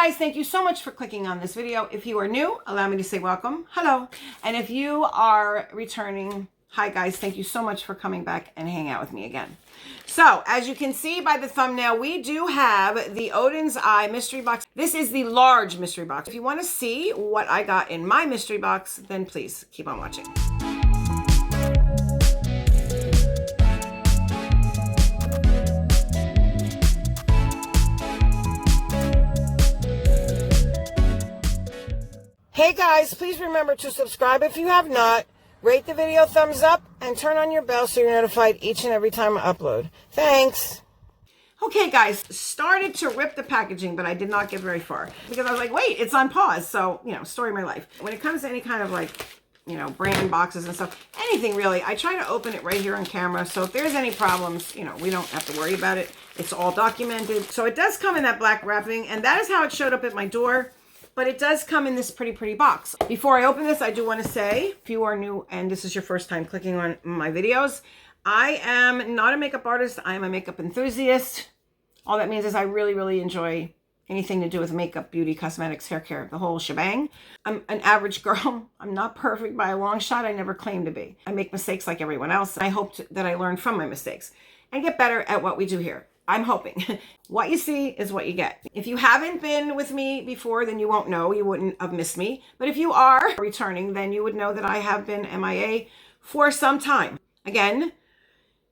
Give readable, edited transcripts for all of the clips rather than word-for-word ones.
guys, thank you so much for clicking on this video. If you are new, allow me to say welcome, hello. And if you are returning, hi guys, thank you so much for coming back and hanging out with me again. So as you can see by the thumbnail, we do have the odenseye mystery box. This is the large mystery box. If you want to see what I got in my mystery box, then please keep on watching. Hey guys, please remember to subscribe if you have not, rate the video thumbs up, and turn on your bell so you're notified each and every time I upload. Thanks. Okay guys, started to rip the packaging, but I did not get very far because I was like, wait, it's on pause. So, you know, story of my life. When it comes to any kind of like, you know, brand boxes and stuff, anything really, I try to open it right here on camera. So if there's any problems, you know, we don't have to worry about it. It's all documented. So it does come in that black wrapping, and that is how it showed up at my door. But it does come in this pretty box. Before I open this, I do want to say, if you are new and this is your first time clicking on my videos, I am not a makeup artist. I am a makeup enthusiast. All that means is I really enjoy anything to do with makeup, beauty, cosmetics, hair care, the whole shebang. I'm an average girl. I'm not perfect by a long shot. I never claim to be. I make mistakes like everyone else. I hope that I learn from my mistakes and get better at what we do here. I'm hoping. What you see is what you get. If you haven't been with me before, then you won't know. You wouldn't have missed me. But if you are returning, then you would know that I have been MIA for some time. Again,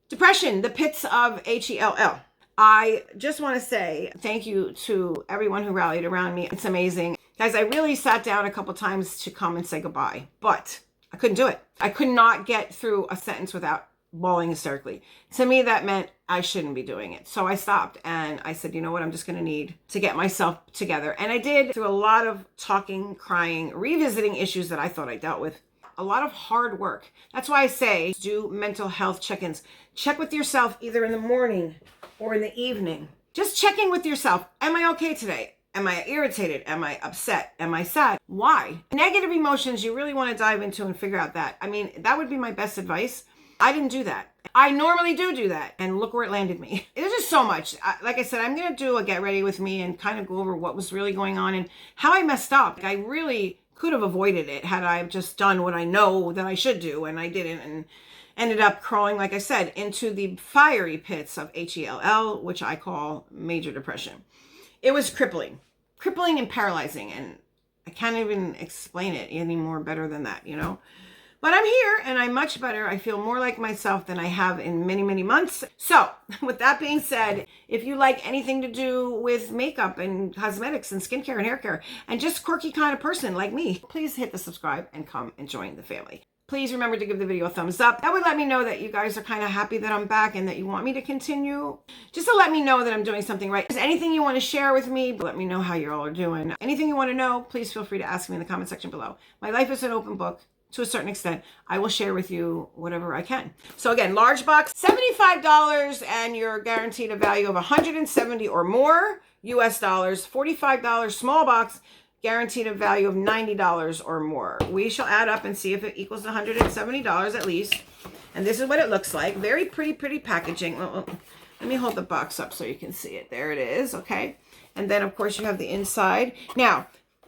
depression, the pits of HELL. I just want to say thank you to everyone who rallied around me. It's amazing. Guys, I really sat down a couple times to come and say goodbye, but I couldn't do it. I could not get through a sentence without bawling hysterically. To me, that meant I shouldn't be doing it. So I stopped and I said, you know what, I'm just going to need to get myself together. And I did through a lot of talking, crying, revisiting issues that I thought I dealt with. A lot of hard work. That's why I say do mental health check-ins. Check with yourself either in the morning or in the evening. Just checking with yourself. Am I okay today? Am I irritated? Am I upset? Am I sad? Why? Negative emotions, you really want to dive into and figure out that. I mean, that would be my best advice. I didn't do that. I normally do that, and look where it landed me. There's just so much. Like I said, I'm going to do a get ready with me and kind of go over what was really going on and how I messed up. I really could have avoided it had I just done what I know that I should do, and I didn't, and ended up crawling, like I said, into the fiery pits of HELL, which I call major depression. It was crippling and paralyzing, and I can't even explain it any more better than that, you know? But I'm here and I'm much better. I feel more like myself than I have in many months. So with that being said, if you like anything to do with makeup and cosmetics and skincare and hair care and just quirky kind of person like me, please hit the subscribe and come and join the family. Please remember to give the video a thumbs up. That would let me know that you guys are kind of happy that I'm back and that you want me to continue. Just to let me know that I'm doing something right. If there's anything you want to share with me, let me know how you all are doing. Anything you want to know, please feel free to ask me in the comment section below. My life is an open book. To a certain extent, I will share with you whatever I can. So again, large box, $75, and you're guaranteed a value of $170 or more US dollars. $45 small box, guaranteed a value of $90 or more. We shall add up and see if it equals $170 at least. And this is what it looks like. Very pretty packaging. Let me hold the box up so you can see it. There it is, okay? And then, of course, you have the inside. Now,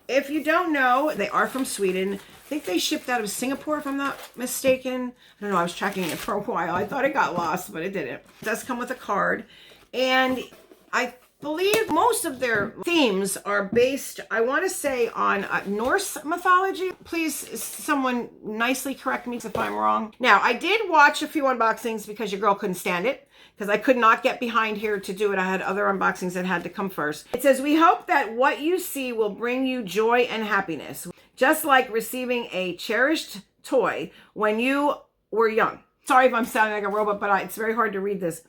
if you don't know, they are from Sweden. I think they shipped out of Singapore, if I'm not mistaken. I don't know, I was tracking it for a while. I thought it got lost, but it didn't. It does come with a card. And I believe most of their themes are based, I want to say, on Norse mythology. Please, someone nicely correct me if I'm wrong. Now, I did watch a few unboxings because your girl couldn't stand it, because I could not get behind here to do it. I had other unboxings that had to come first. It says, we hope that what you see will bring you joy and happiness, just like receiving a cherished toy when you were young. Sorry if I'm sounding like a robot, but it's very hard to read this.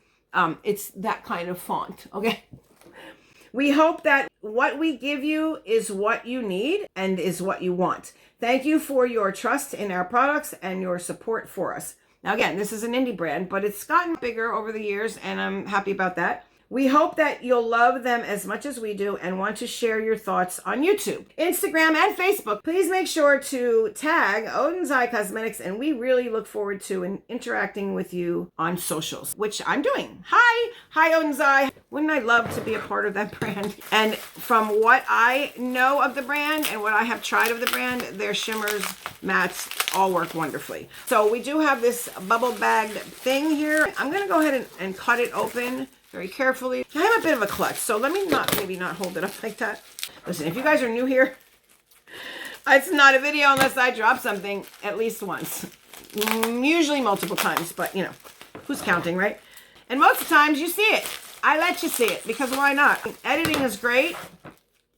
It's that kind of font, okay? We hope that what we give you is what you need and is what you want. Thank you for your trust in our products and your support for us. Now, again, this is an indie brand, but it's gotten bigger over the years, and I'm happy about that. We hope that you'll love them as much as we do and want to share your thoughts on YouTube, Instagram, and Facebook. Please make sure to tag Odenseye Cosmetics, and we really look forward to interacting with you on socials, which I'm doing. Hi Odenseye. Wouldn't I love to be a part of that brand? And from what I know of the brand and what I have tried of the brand, their shimmers, mattes, all work wonderfully. So we do have this bubble bagged thing here. I'm gonna go ahead and cut it open very carefully. I have a bit of a clutch, so let me maybe not hold it up like that. Listen, if you guys are new here, it's not a video unless I drop something at least once. Usually multiple times, but you know, who's counting, right? And most of the times you see it. I let you see it because why not? Editing is great,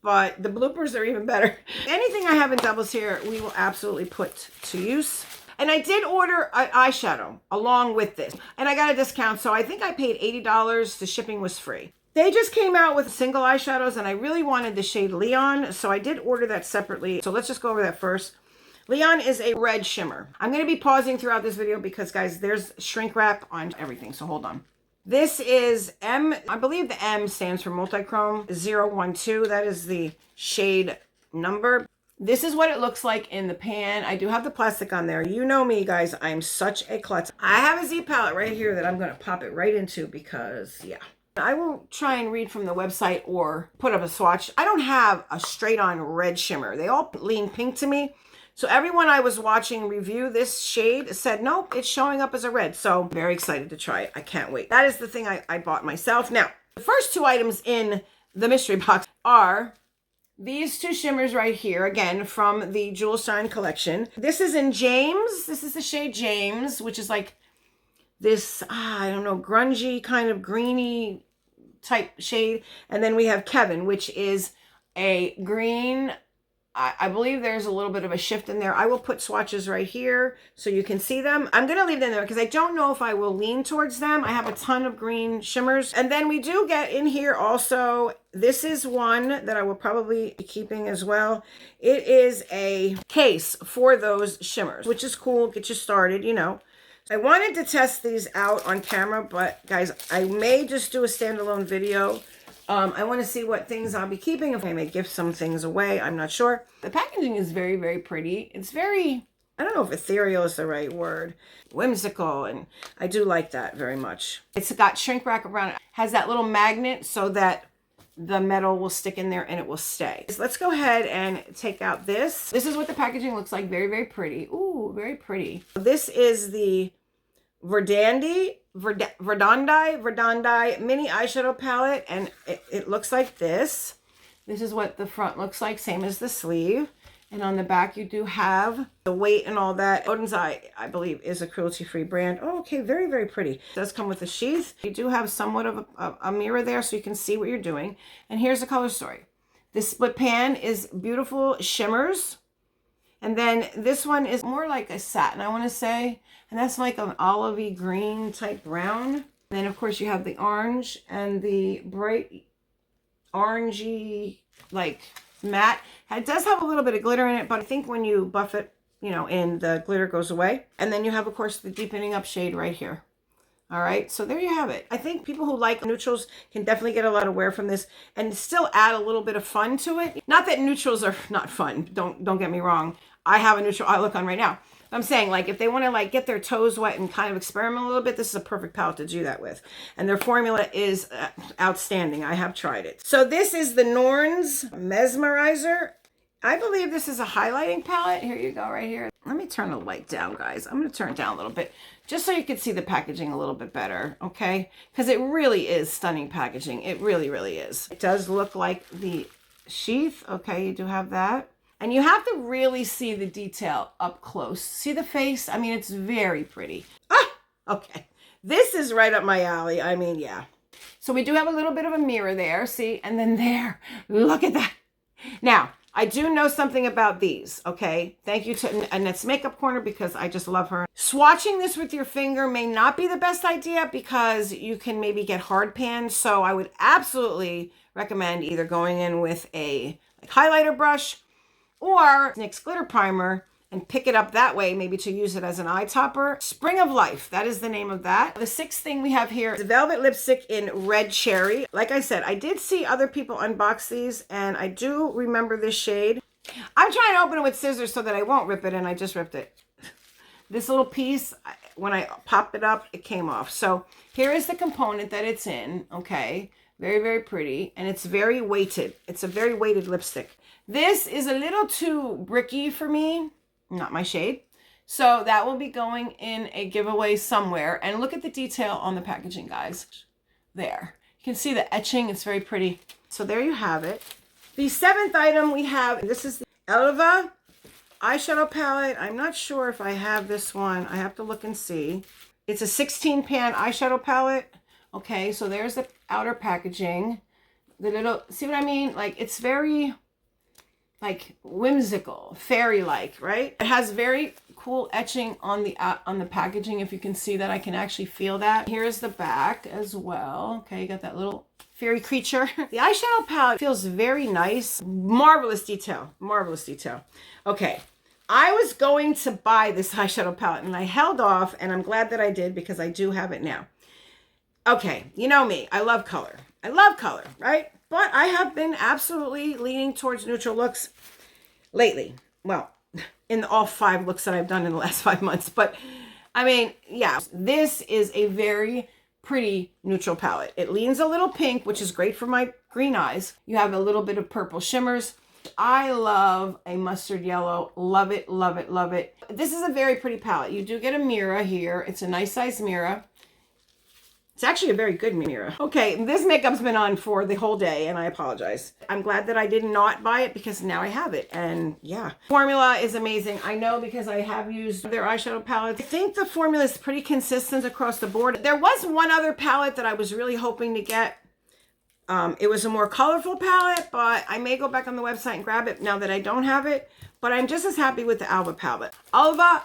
but the bloopers are even better. Anything I have in doubles here, we will absolutely put to use. And I did order an eyeshadow along with this, and I got a discount, so I think I paid $80. The shipping was free. They just came out with single eyeshadows, and I really wanted the shade Leon, so I did order that separately. So let's just go over that first. Leon is a red shimmer. I'm going to be pausing throughout this video because, guys, there's shrink wrap on everything, so hold on. This is M, I believe the M stands for Multichrome 012. That is the shade number. This is what it looks like in the pan. I do have the plastic on there. You know me, guys. I'm such a klutz. I have a Z palette right here that I'm going to pop it right into because, yeah. I will try and read from the website or put up a swatch. I don't have a straight-on red shimmer. They all lean pink to me. So everyone I was watching review this shade said, nope, it's showing up as a red. So I'm very excited to try it. I can't wait. That is the thing I bought myself. Now, the first two items in the mystery box are these two shimmers right here, again, from the Jewel Shine collection. This is in James. This is the shade James, which is like this, I don't know, grungy kind of greeny type shade. And then we have Kevin, which is a green. I believe there's a little bit of a shift in there. I will put swatches right here so you can see them. I'm going to leave them there because I don't know if I will lean towards them. I have a ton of green shimmers. And then we do get in here also, this is one that I will probably be keeping as well. It is a case for those shimmers, which is cool. Get you started, you know. I wanted to test these out on camera, but guys, I may just do a standalone video. I want to see what things I'll be keeping. If I may give some things away, I'm not sure. The packaging is very, very pretty. It's very, I don't know if ethereal is the right word, whimsical, and I do like that very much. It's got shrink wrap around it. Has that little magnet so that the metal will stick in there and it will stay. So let's go ahead and take out this. This is what the packaging looks like. Very, very pretty. Ooh, very pretty. This is the Verdandi mini eyeshadow palette, and it looks like this. This is what the front looks like, same as the sleeve. And on the back, you do have the weight and all that. Odenseye, I believe, is a cruelty-free brand. Oh, okay, very, very pretty. It does come with a sheath. You do have somewhat of a mirror there so you can see what you're doing. And here's the color story. This split pan is beautiful shimmers. And then this one is more like a satin, I want to say. And that's like an olivey green type brown. And then, of course, you have the orange and the bright orangey, like, matte. It does have a little bit of glitter in it, but I think when you buff it, you know, and the glitter goes away. And then you have, of course, the deepening up shade right here. All right, so there you have it. I think people who like neutrals can definitely get a lot of wear from this and still add a little bit of fun to it. Not that neutrals are not fun. Don't get me wrong. I have a neutral eye look on right now. I'm saying, like, if they want to, like, get their toes wet and kind of experiment a little bit, this is a perfect palette to do that with. And their formula is outstanding. I have tried it. So this is the Norns Mesmerizer. I believe this is a highlighting palette. Here you go, right here. Let me turn the light down, guys. I'm going to turn it down a little bit just so you can see the packaging a little bit better, okay? Because it really is stunning packaging. It really, really is. It does look like the sheath. Okay, you do have that. And you have to really see the detail up close. See the face? I mean, it's very pretty. Ah, okay. This is right up my alley. I mean, yeah. So we do have a little bit of a mirror there, see? And then there, look at that. Now, I do know something about these, okay? Thank you to Annette's Makeup Corner because I just love her. Swatching this with your finger may not be the best idea because you can maybe get hard pans. So I would absolutely recommend either going in with a highlighter brush or NYX glitter primer and pick it up that way, maybe to use it as an eye topper. Spring of Life, that is the name of that. The sixth thing we have here is Velvet Lipstick in Red Cherry. Like I said, I did see other people unbox these, and I do remember this shade. I'm trying to open it with scissors so that I won't rip it, and I just ripped it. This little piece, when I popped it up, it came off. So here is the component that it's in, okay? Very, very pretty. And it's very weighted. It's a very weighted lipstick. This is a little too bricky for me. Not my shade. So that will be going in a giveaway somewhere. And look at the detail on the packaging, guys. There. You can see the etching. It's very pretty. So there you have it. The 7th item we have, this is the Elva eyeshadow palette. I'm not sure if I have this one. I have to look and see. It's a 16 pan eyeshadow palette. Okay, so there's the outer packaging. The little, see what I mean? Like, it's very, like, whimsical, fairy-like, right? It has very cool etching on the packaging. If you can see that, I can actually feel that. Here's the back as well. Okay, you got that little fairy creature. The eyeshadow palette feels very nice. Marvelous detail. Marvelous detail. Okay. I was going to buy this eyeshadow palette and I held off, and I'm glad that I did because I do have it now. Okay, you know me. I love color. I love color, right? But I have been absolutely leaning towards neutral looks lately. Well, in all 5 looks that I've done in the last 5 months. But, I mean, yeah, this is a very pretty neutral palette. It leans a little pink, which is great for my green eyes. You have a little bit of purple shimmers. I love a mustard yellow. Love it, love it, love it. This is a very pretty palette. You do get a mirror here. It's a nice size mirror. It's actually a very good mirror. Okay, this makeup's been on for the whole day, and I apologize. I'm glad that I did not buy it because now I have it, and yeah. Formula is amazing. I know because I have used their eyeshadow palette. I think the formula is pretty consistent across the board. There was one other palette that I was really hoping to get. It was a more colorful palette, but I may go back on the website and grab it now that I don't have it. But I'm just as happy with the Alva palette. Alva.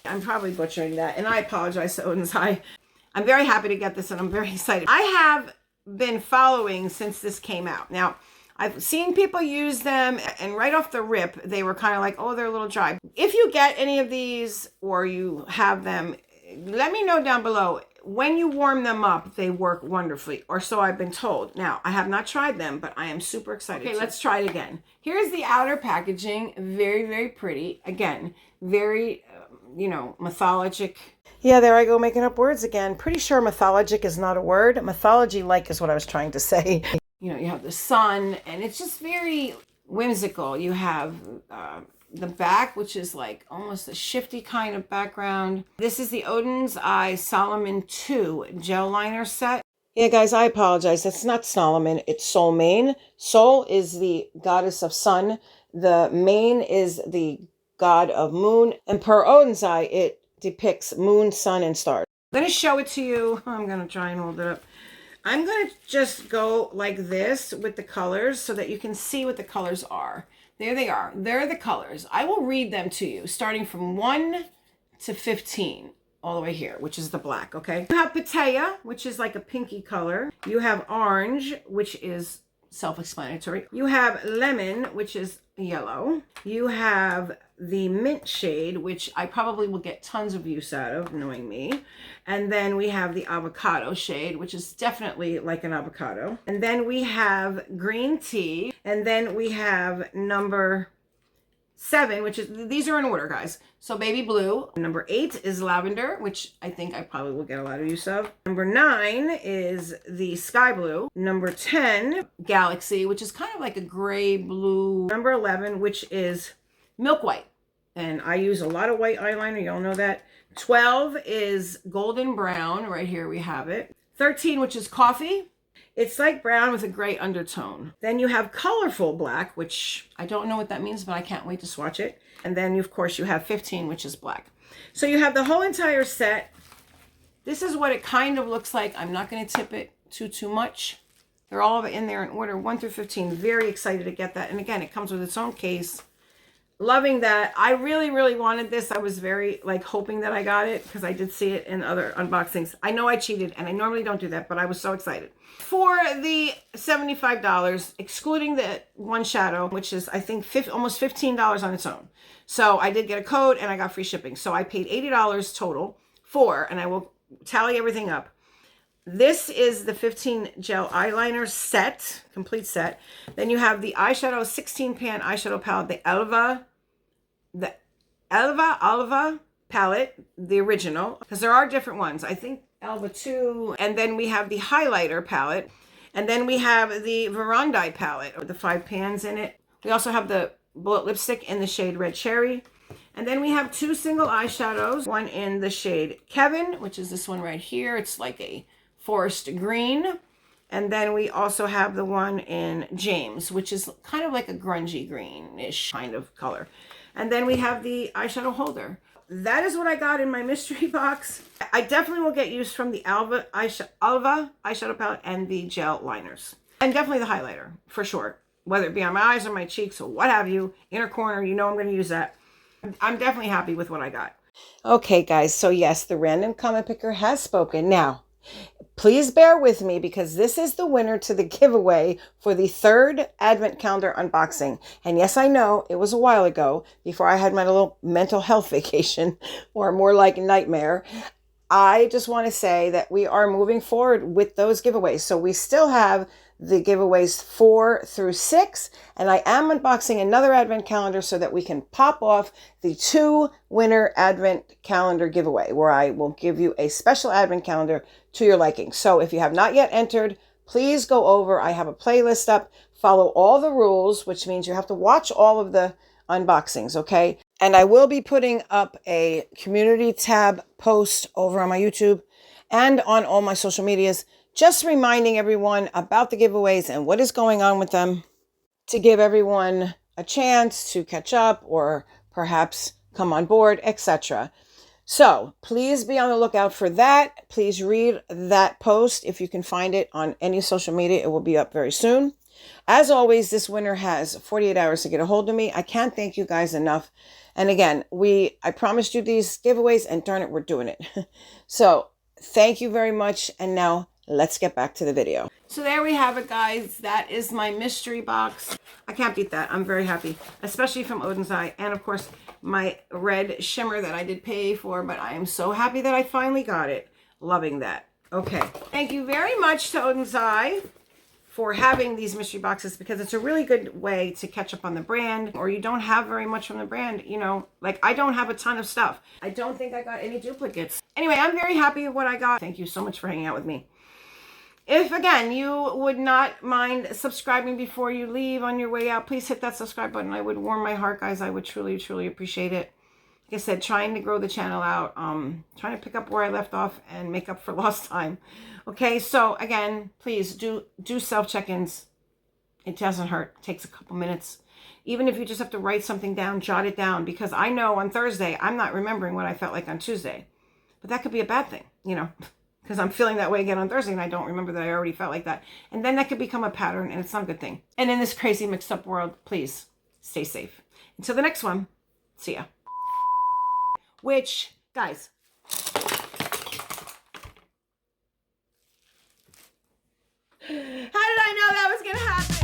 I'm probably butchering that, and I apologize to odenseye. I'm very happy to get this, and I'm very excited. I have been following since this came out. Now, I've seen people use them, and right off the rip, they were kind of like, oh, they're a little dry. If you get any of these or you have them, let me know down below. When you warm them up, they work wonderfully, or so I've been told. Now, I have not tried them, but I am super excited. Okay, let's try it again. Here's the outer packaging. Very, very pretty. Again, very, you know, mythologic. Yeah, there I go making up words again. Pretty sure mythologic is not a word. Mythology-like is what I was trying to say. You know, you have the sun, and it's just very whimsical. You have the back, which is like almost a shifty kind of background. This is the odenseye Solomon 2 gel liner set. Yeah, guys, I apologize. That's not Solomon. It's Sol Main. Sol is the goddess of sun. The Main is the god of moon. And per odenseye, it depicts moon, sun, and stars. I'm going to show it to you. I'm going to try and hold it up. I'm going to just go like this with the colors so that you can see what the colors are. There they are. They're the colors. I will read them to you, starting from 1 to 15, all the way here, which is the black, okay? You have Pitaya, which is like a pinky color. You have orange, which is self-explanatory. You have lemon, which is yellow. You have the mint shade, which I probably will get tons of use out of, knowing me. And then we have the avocado shade, which is definitely like an avocado. And then we have green tea. And then we have number 7, which is, these are in order, guys. So baby blue. Number 8 is lavender, which I think I probably will get a lot of use of. Number 9 is the sky blue. Number 10, galaxy, which is kind of like a gray blue. Number 11, which is milk white. And I use a lot of white eyeliner. Y'all know that. 12 is golden brown. Right here we have it. 13, which is coffee. It's like brown with a gray undertone. Then you have colorful black, which I don't know what that means, but I can't wait to swatch it. And then, of course, you have 15, which is black. So you have the whole entire set. This is what it kind of looks like. I'm not going to tip it too much. They're all in there in order, 1 through 15. Very excited to get that. And again, it comes with its own case. Loving that. I really, really wanted this. I was very hoping that I got it because I did see it in other unboxings. I know I cheated, and I normally don't do that, but I was so excited. For the $75, excluding the one shadow, which is I think almost $15 on its own. So I did get a code and I got free shipping. So I paid $80 total for, and I will tally everything up. This is the 15 gel eyeliner set, complete set. Then you have the eyeshadow 16 pan eyeshadow palette, the Elva palette, the original, because there are different ones. I think Elva 2. And then we have the highlighter palette. And then we have the Verandai palette with the 5 pans in it. We also have the bullet lipstick in the shade Red Cherry. And then we have 2 single eyeshadows. One in the shade Kevin, which is this one right here. It's like a forest green. And then we also have the one in James, which is kind of like a grungy greenish kind of color. And then we have the eyeshadow holder. That is what I got in my mystery box. I definitely will get use from the Alva eyeshadow palette and the gel liners. And definitely the highlighter, for sure. Whether it be on my eyes or my cheeks or what have you, inner corner, you know I'm going to use that. I'm definitely happy with what I got. Okay, guys, so yes, the random comment picker has spoken. Now, please bear with me because this is the winner to the giveaway for the 3rd Advent Calendar unboxing. And yes, I know it was a while ago before I had my little mental health vacation, or more like nightmare. I just want to say that we are moving forward with those giveaways. So we still have the giveaways 4 through 6, and I am unboxing another Advent calendar so that we can pop off the 2 winner Advent calendar giveaway, where I will give you a special Advent calendar to your liking. So if you have not yet entered, please go over. I have a playlist up. Follow all the rules, which means you have to watch all of the unboxings, okay? And I will be putting up a community tab post over on my YouTube and on all my social medias, just reminding everyone about the giveaways and what is going on with them, to give everyone a chance to catch up or perhaps come on board, etc. So please be on the lookout for that. Please read that post. If you can find it on any social media, it will be up very soon. As always, this winner has 48 hours to get a hold of me. I can't thank you guys enough. And again, I promised you these giveaways, and darn it, we're doing it. So thank you very much. And now let's get back to the video. So there we have it, guys. That is my mystery box. I can't beat that. I'm very happy, especially from Odenseye. And of course, my red shimmer that I did pay for, but I am so happy that I finally got it. Loving that. Okay. Thank you very much to Odenseye for having these mystery boxes, because it's a really good way to catch up on the brand, or you don't have very much from the brand, you know, like I don't have a ton of stuff. I don't think I got any duplicates. Anyway, I'm very happy with what I got. Thank you so much for hanging out with me. If, again, you would not mind subscribing before you leave on your way out, please hit that subscribe button. I would warm my heart, guys. I would truly, truly appreciate it. Like I said, trying to grow the channel out, trying to pick up where I left off and make up for lost time. Okay, so again, please do self-check-ins. It doesn't hurt. It takes a couple minutes. Even if you just have to write something down, jot it down, because I know on Thursday, I'm not remembering what I felt like on Tuesday. But that could be a bad thing, you know, because I'm feeling that way again on Thursday and I don't remember that I already felt like that. And then that could become a pattern, and it's not a good thing. And in this crazy mixed up world, please stay safe. Until the next one, see ya. Which, guys, how did I know that was going to happen?